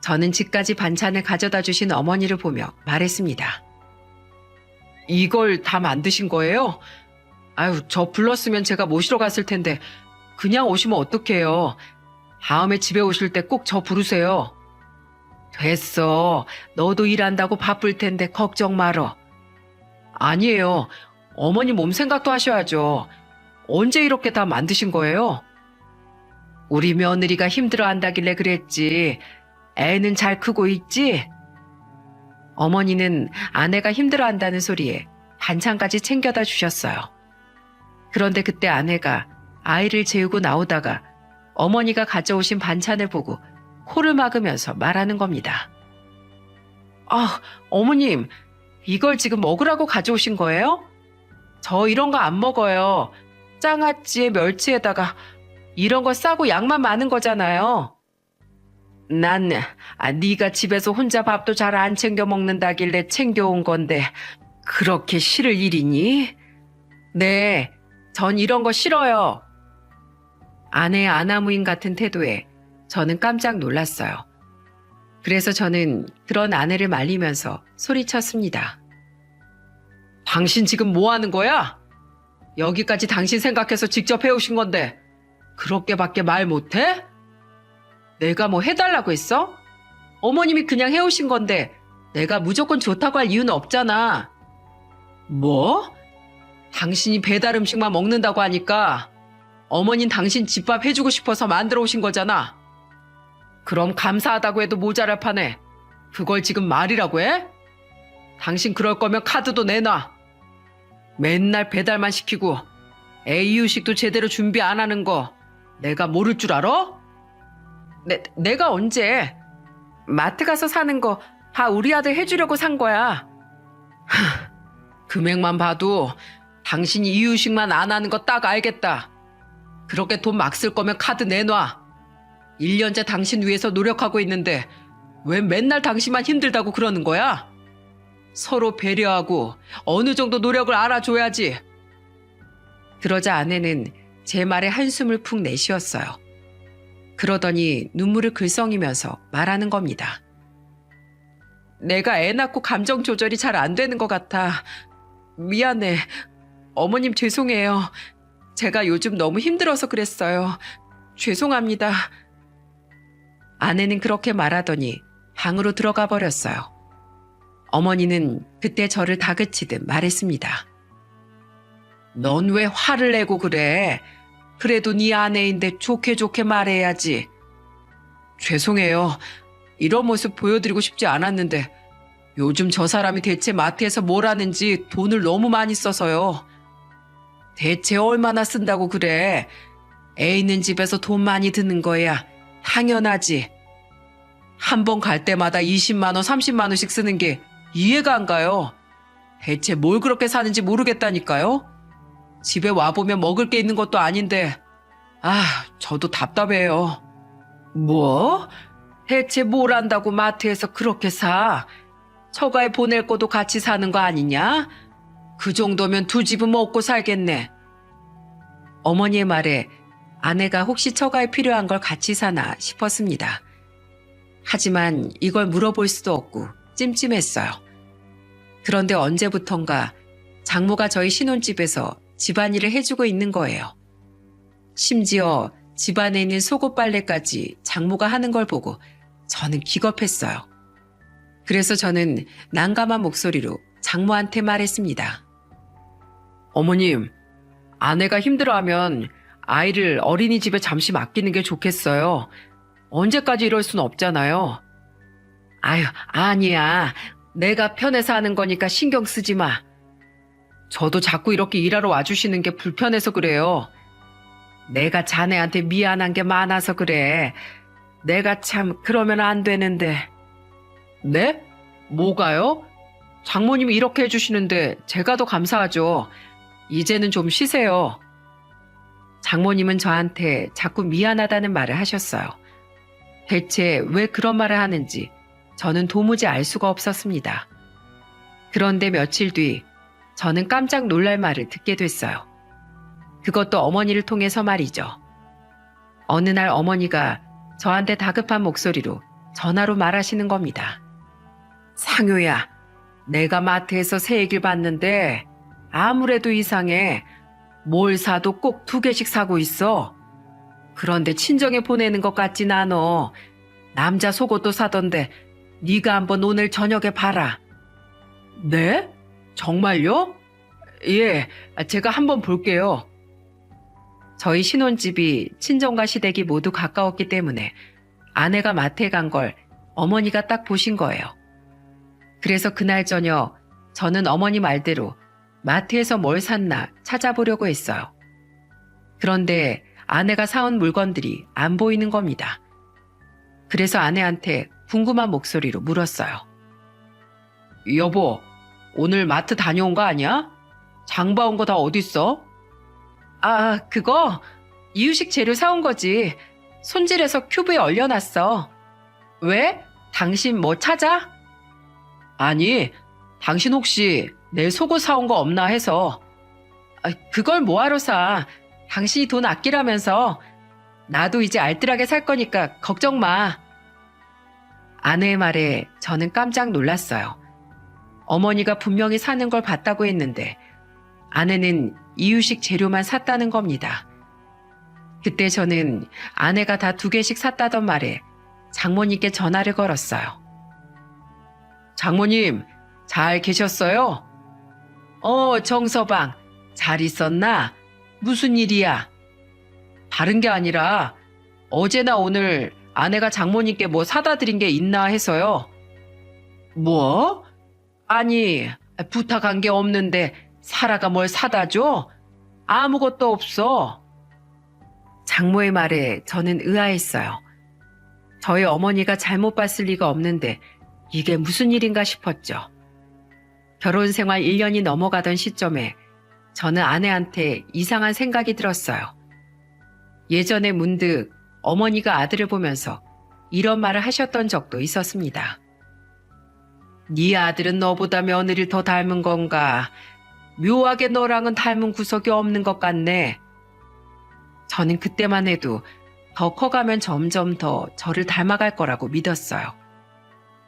저는 집까지 반찬을 가져다 주신 어머니를 보며 말했습니다. 이걸 다 만드신 거예요? 아유, 저 불렀으면 제가 모시러 갔을 텐데 그냥 오시면 어떡해요. 다음에 집에 오실 때 꼭 저 부르세요. 됐어. 너도 일한다고 바쁠 텐데 걱정 말어. 아니에요. 어머니 몸 생각도 하셔야죠. 언제 이렇게 다 만드신 거예요? 우리 며느리가 힘들어한다길래 그랬지. 애는 잘 크고 있지? 어머니는 아내가 힘들어한다는 소리에 반찬까지 챙겨다 주셨어요. 그런데 그때 아내가 아이를 재우고 나오다가 어머니가 가져오신 반찬을 보고 코를 막으면서 말하는 겁니다. 어머님, 이걸 지금 먹으라고 가져오신 거예요? 저 이런 거 안 먹어요. 장아찌에 멸치에다가 이런 거 싸고 양만 많은 거잖아요. 난 네가 집에서 혼자 밥도 잘 안 챙겨 먹는다길래 챙겨온 건데 그렇게 싫을 일이니? 네, 전 이런 거 싫어요. 아내의 아나무인 같은 태도에 저는 깜짝 놀랐어요. 그래서 저는 그런 아내를 말리면서 소리쳤습니다. 당신 지금 뭐 하는 거야? 여기까지 당신 생각해서 직접 해오신 건데 그렇게밖에 말 못해? 내가 뭐 해달라고 했어? 어머님이 그냥 해오신 건데 내가 무조건 좋다고 할 이유는 없잖아. 뭐? 당신이 배달 음식만 먹는다고 하니까 어머닌 당신 집밥 해주고 싶어서 만들어 오신 거잖아. 그럼 감사하다고 해도 모자랄 판에 그걸 지금 말이라고 해? 당신 그럴 거면 카드도 내놔. 맨날 배달만 시키고 애 이유식도 제대로 준비 안 하는 거 내가 모를 줄 알아? 내가 언제? 마트 가서 사는 거 다 우리 아들 해주려고 산 거야. 금액만 봐도 당신 이유식만 안 하는 거 딱 알겠다. 그렇게 돈 막 쓸 거면 카드 내놔. 1년째 당신 위해서 노력하고 있는데 왜 맨날 당신만 힘들다고 그러는 거야? 서로 배려하고 어느 정도 노력을 알아줘야지. 그러자 아내는 제 말에 한숨을 푹 내쉬었어요. 그러더니 눈물을 글썽이면서 말하는 겁니다. 내가 애 낳고 감정 조절이 잘 안 되는 것 같아. 미안해. 어머님 죄송해요. 제가 요즘 너무 힘들어서 그랬어요. 죄송합니다. 아내는 그렇게 말하더니 방으로 들어가 버렸어요. 어머니는 그때 저를 다그치듯 말했습니다. 넌 왜 화를 내고 그래? 그래도 네 아내인데 좋게 좋게 말해야지. 죄송해요. 이런 모습 보여드리고 싶지 않았는데 요즘 저 사람이 대체 마트에서 뭘 하는지 돈을 너무 많이 써서요. 대체 얼마나 쓴다고 그래? 애 있는 집에서 돈 많이 드는 거야. 당연하지. 한 번 갈 때마다 20만 원, 30만 원씩 쓰는 게 이해가 안 가요. 대체 뭘 그렇게 사는지 모르겠다니까요. 집에 와보면 먹을 게 있는 것도 아닌데 저도 답답해요. 뭐? 대체 뭘 한다고 마트에서 그렇게 사? 처가에 보낼 것도 같이 사는 거 아니냐? 그 정도면 두 집은 먹고 살겠네. 어머니의 말에 아내가 혹시 처가에 필요한 걸 같이 사나 싶었습니다. 하지만 이걸 물어볼 수도 없고 찜찜했어요. 그런데 언제부턴가 장모가 저희 신혼집에서 집안일을 해주고 있는 거예요. 심지어 집안에 있는 속옷 빨래까지 장모가 하는 걸 보고 저는 기겁했어요. 그래서 저는 난감한 목소리로 장모한테 말했습니다. 어머님, 아내가 힘들어하면 아이를 어린이집에 잠시 맡기는 게 좋겠어요. 언제까지 이럴 순 없잖아요. 아니야. 내가 편해서 하는 거니까 신경 쓰지 마. 저도 자꾸 이렇게 일하러 와주시는 게 불편해서 그래요. 내가 자네한테 미안한 게 많아서 그래. 내가 참 그러면 안 되는데. 네? 뭐가요? 장모님이 이렇게 해주시는데 제가 더 감사하죠. 이제는 좀 쉬세요. 장모님은 저한테 자꾸 미안하다는 말을 하셨어요. 대체 왜 그런 말을 하는지 저는 도무지 알 수가 없었습니다. 그런데 며칠 뒤 저는 깜짝 놀랄 말을 듣게 됐어요. 그것도 어머니를 통해서 말이죠. 어느 날 어머니가 저한테 다급한 목소리로 전화로 말하시는 겁니다. 상효야, 내가 마트에서 새 얘기를 봤는데 아무래도 이상해. 뭘 사도 꼭 2개씩 사고 있어. 그런데 친정에 보내는 것 같진 않어. 남자 속옷도 사던데 네가 한번 오늘 저녁에 봐라. 네? 정말요? 예, 제가 한번 볼게요. 저희 신혼집이 친정과 시댁이 모두 가까웠기 때문에 아내가 마트에 간 걸 어머니가 딱 보신 거예요. 그래서 그날 저녁 저는 어머니 말대로 마트에서 뭘 샀나 찾아보려고 했어요. 그런데 아내가 사온 물건들이 안 보이는 겁니다. 그래서 아내한테 궁금한 목소리로 물었어요. 여보, 오늘 마트 다녀온 거 아니야? 장 봐온 거 다 어딨어? 아, 그거 이유식 재료 사온 거지. 손질해서 큐브에 얼려놨어. 왜? 당신 뭐 찾아? 아니, 당신 혹시 내 속옷 사온 거 없나 해서. 아, 그걸 뭐하러 사? 당신이 돈 아끼라면서. 나도 이제 알뜰하게 살 거니까 걱정 마. 아내의 말에 저는 깜짝 놀랐어요. 어머니가 분명히 사는 걸 봤다고 했는데 아내는 이유식 재료만 샀다는 겁니다. 그때 저는 아내가 다 2개씩 샀다던 말에 장모님께 전화를 걸었어요. 장모님, 잘 계셨어요? 정서방, 잘 있었나? 무슨 일이야? 다른 게 아니라 어제나 오늘 아내가 장모님께 뭐 사다 드린 게 있나 해서요. 뭐? 아니, 부탁한 게 없는데 사라가 뭘 사다 줘? 아무것도 없어. 장모의 말에 저는 의아했어요. 저희 어머니가 잘못 봤을 리가 없는데 이게 무슨 일인가 싶었죠. 결혼 생활 1년이 넘어가던 시점에 저는 아내한테 이상한 생각이 들었어요. 예전에 문득 어머니가 아들을 보면서 이런 말을 하셨던 적도 있었습니다. 네 아들은 너보다 며느리를 더 닮은 건가? 묘하게 너랑은 닮은 구석이 없는 것 같네. 저는 그때만 해도 더 커가면 점점 더 저를 닮아갈 거라고 믿었어요.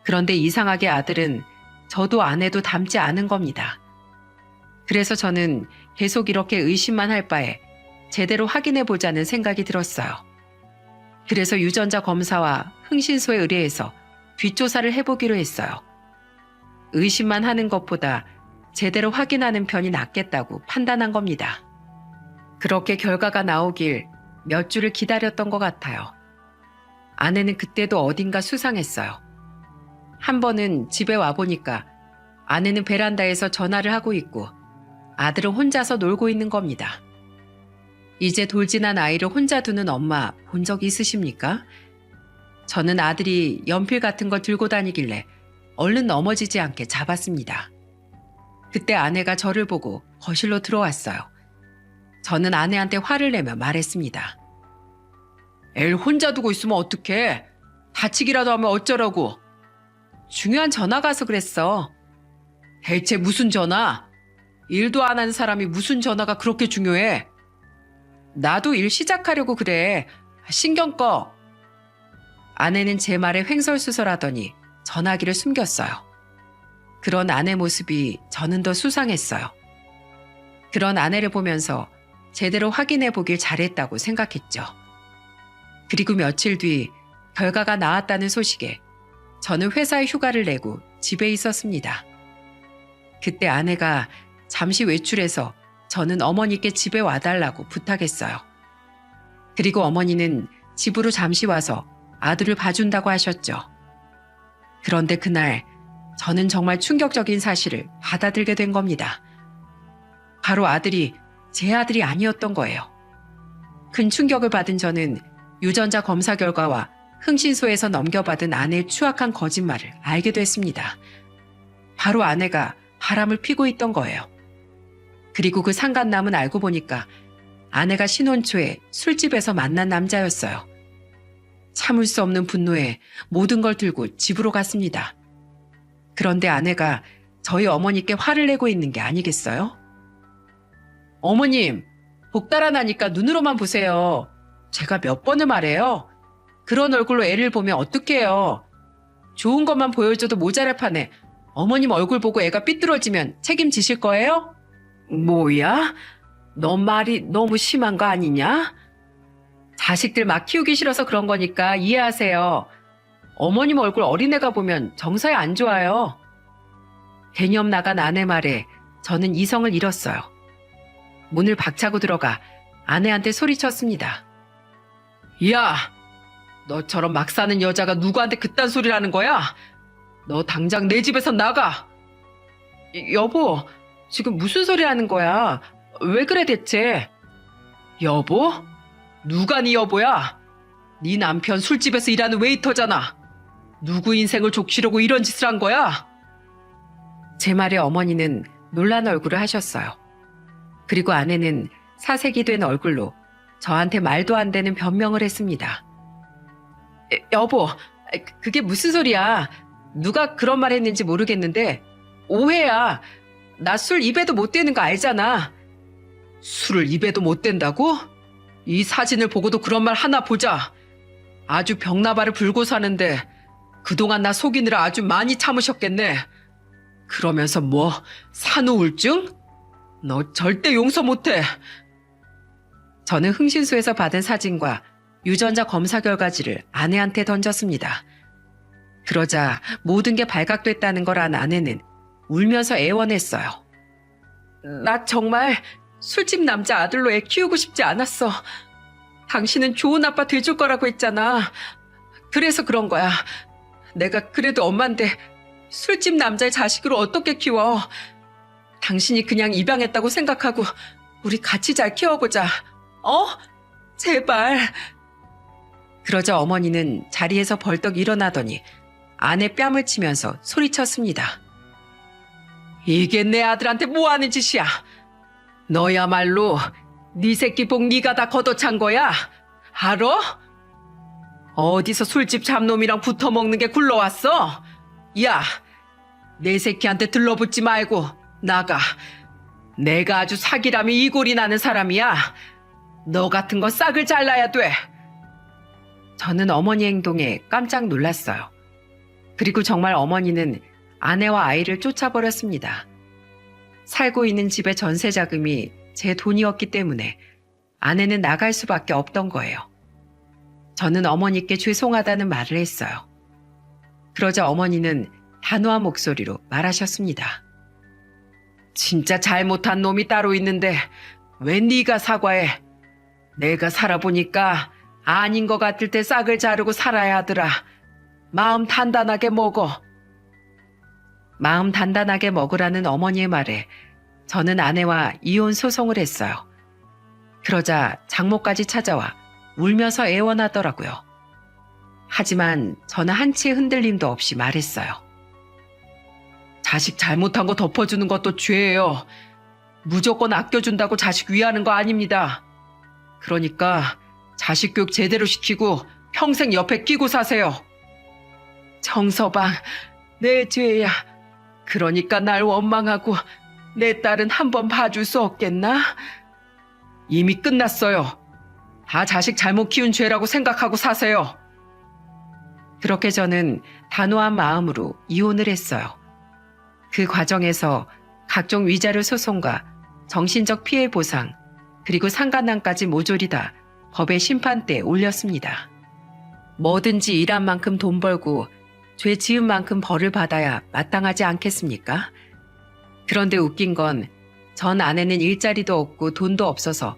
그런데 이상하게 아들은 저도 아내도 닮지 않은 겁니다. 그래서 저는 계속 이렇게 의심만 할 바에 제대로 확인해 보자는 생각이 들었어요. 그래서 유전자 검사와 흥신소에 의뢰해서 뒷조사를 해보기로 했어요. 의심만 하는 것보다 제대로 확인하는 편이 낫겠다고 판단한 겁니다. 그렇게 결과가 나오길 몇 주를 기다렸던 것 같아요. 아내는 그때도 어딘가 수상했어요. 한 번은 집에 와보니까 아내는 베란다에서 전화를 하고 있고 아들은 혼자서 놀고 있는 겁니다. 이제 돌진한 아이를 혼자 두는 엄마 본 적 있으십니까? 저는 아들이 연필 같은 걸 들고 다니길래 얼른 넘어지지 않게 잡았습니다. 그때 아내가 저를 보고 거실로 들어왔어요. 저는 아내한테 화를 내며 말했습니다. 애를 혼자 두고 있으면 어떡해? 다치기라도 하면 어쩌라고? 중요한 전화가 와서 그랬어. 대체 무슨 전화? 일도 안 하는 사람이 무슨 전화가 그렇게 중요해? 나도 일 시작하려고 그래. 신경 꺼. 아내는 제 말에 횡설수설하더니 전화기를 숨겼어요. 그런 아내 모습이 저는 더 수상했어요. 그런 아내를 보면서 제대로 확인해 보길 잘했다고 생각했죠. 그리고 며칠 뒤 결과가 나왔다는 소식에 저는 회사에 휴가를 내고 집에 있었습니다. 그때 아내가 잠시 외출해서 저는 어머니께 집에 와달라고 부탁했어요. 그리고 어머니는 집으로 잠시 와서 아들을 봐준다고 하셨죠. 그런데 그날 저는 정말 충격적인 사실을 받아들게 된 겁니다. 바로 아들이 제 아들이 아니었던 거예요. 큰 충격을 받은 저는 유전자 검사 결과와 흥신소에서 넘겨받은 아내의 추악한 거짓말을 알게 됐습니다. 바로 아내가 바람을 피고 있던 거예요. 그리고 그 상간남은 알고 보니까 아내가 신혼 초에 술집에서 만난 남자였어요. 참을 수 없는 분노에 모든 걸 들고 집으로 갔습니다. 그런데 아내가 저희 어머니께 화를 내고 있는 게 아니겠어요? 어머님, 복달아나니까 눈으로만 보세요. 제가 몇 번을 말해요. 그런 얼굴로 애를 보면 어떡해요. 좋은 것만 보여줘도 모자랄 판에 어머님 얼굴 보고 애가 삐뚤어지면 책임지실 거예요? 뭐야? 너 말이 너무 심한 거 아니냐? 자식들 막 키우기 싫어서 그런 거니까 이해하세요. 어머님 얼굴 어린애가 보면 정서에 안 좋아요. 개념 나간 아내 말에 저는 이성을 잃었어요. 문을 박차고 들어가 아내한테 소리쳤습니다. 야! 너처럼 막 사는 여자가 누구한테 그딴 소리를 하는 거야? 너 당장 내 집에서 나가! 여보, 지금 무슨 소리 하는 거야? 왜 그래 대체? 여보? 누가 네 여보야? 네 남편 술집에서 일하는 웨이터잖아. 누구 인생을 족치려고 이런 짓을 한 거야? 제 말에 어머니는 놀란 얼굴을 하셨어요. 그리고 아내는 사색이 된 얼굴로 저한테 말도 안 되는 변명을 했습니다. 여보, 그게 무슨 소리야? 누가 그런 말 했는지 모르겠는데 오해야. 나 술 입에도 못 대는 거 알잖아. 술을 입에도 못 댄다고? 이 사진을 보고도 그런 말 하나 보자. 아주 벽나발을 불고 사는데 그동안 나 속이느라 아주 많이 참으셨겠네. 그러면서 뭐 산후 우울증? 너 절대 용서 못해. 저는 흥신소에서 받은 사진과 유전자 검사 결과지를 아내한테 던졌습니다. 그러자 모든 게 발각됐다는 걸 안 아내는 울면서 애원했어요. 나 정말 술집 남자 아들로 애 키우고 싶지 않았어. 당신은 좋은 아빠 돼줄 거라고 했잖아. 그래서 그런 거야. 내가 그래도 엄마인데 술집 남자의 자식으로 어떻게 키워. 당신이 그냥 입양했다고 생각하고 우리 같이 잘 키워보자. 제발. 그러자 어머니는 자리에서 벌떡 일어나더니 아내 뺨을 치면서 소리쳤습니다. 이게 내 아들한테 뭐하는 짓이야. 너야말로 네 새끼 복 네가 다 걷어찬 거야. 알아? 어디서 술집 잡놈이랑 붙어먹는 게 굴러왔어? 야, 내 새끼한테 들러붙지 말고 나가. 내가 아주 사기람이 이골이 나는 사람이야. 너 같은 거 싹을 잘라야 돼. 저는 어머니 행동에 깜짝 놀랐어요. 그리고 정말 어머니는 아내와 아이를 쫓아버렸습니다. 살고 있는 집의 전세 자금이 제 돈이었기 때문에 아내는 나갈 수밖에 없던 거예요. 저는 어머니께 죄송하다는 말을 했어요. 그러자 어머니는 단호한 목소리로 말하셨습니다. 진짜 잘못한 놈이 따로 있는데 왜 네가 사과해? 내가 살아보니까 아닌 것 같을 때 싹을 자르고 살아야 하더라. 마음 단단하게 먹어. 마음 단단하게 먹으라는 어머니의 말에 저는 아내와 이혼 소송을 했어요. 그러자 장모까지 찾아와 울면서 애원하더라고요. 하지만 저는 한치의 흔들림도 없이 말했어요. 자식 잘못한 거 덮어주는 것도 죄예요. 무조건 아껴준다고 자식 위하는 거 아닙니다. 그러니까 자식 교육 제대로 시키고 평생 옆에 끼고 사세요. 정서방, 내 죄야. 그러니까 날 원망하고 내 딸은 한번 봐줄 수 없겠나? 이미 끝났어요. 다 자식 잘못 키운 죄라고 생각하고 사세요. 그렇게 저는 단호한 마음으로 이혼을 했어요. 그 과정에서 각종 위자료 소송과 정신적 피해 보상, 그리고 상간남까지 모조리 다 법의 심판대에 올렸습니다. 뭐든지 일한 만큼 돈 벌고 죄 지은 만큼 벌을 받아야 마땅하지 않겠습니까? 그런데 웃긴 건 전 아내는 일자리도 없고 돈도 없어서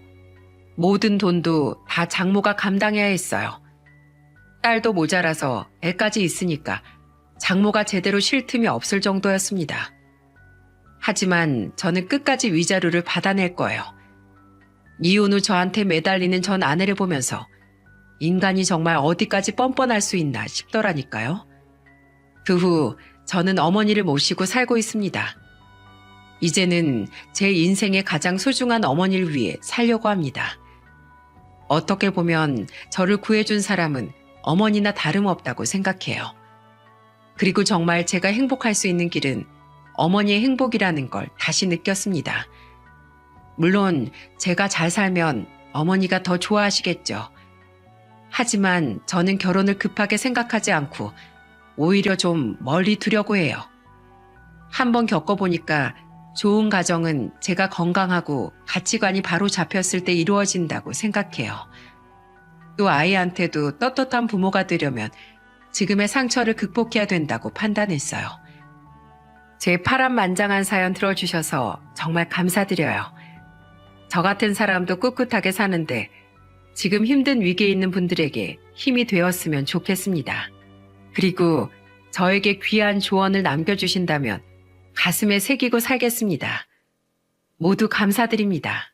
모든 돈도 다 장모가 감당해야 했어요. 딸도 모자라서 애까지 있으니까 장모가 제대로 쉴 틈이 없을 정도였습니다. 하지만 저는 끝까지 위자료를 받아낼 거예요. 이혼 후 저한테 매달리는 전 아내를 보면서 인간이 정말 어디까지 뻔뻔할 수 있나 싶더라니까요. 그 후 저는 어머니를 모시고 살고 있습니다. 이제는 제 인생의 가장 소중한 어머니를 위해 살려고 합니다. 어떻게 보면 저를 구해준 사람은 어머니나 다름없다고 생각해요. 그리고 정말 제가 행복할 수 있는 길은 어머니의 행복이라는 걸 다시 느꼈습니다. 물론 제가 잘 살면 어머니가 더 좋아하시겠죠. 하지만 저는 결혼을 급하게 생각하지 않고 오히려 좀 멀리 두려고 해요. 한번 겪어보니까 좋은 가정은 제가 건강하고 가치관이 바로 잡혔을 때 이루어진다고 생각해요. 또 아이한테도 떳떳한 부모가 되려면 지금의 상처를 극복해야 된다고 판단했어요. 제 파란만장한 사연 들어주셔서 정말 감사드려요. 저 같은 사람도 꿋꿋하게 사는데 지금 힘든 위기에 있는 분들에게 힘이 되었으면 좋겠습니다. 그리고 저에게 귀한 조언을 남겨주신다면 가슴에 새기고 살겠습니다. 모두 감사드립니다.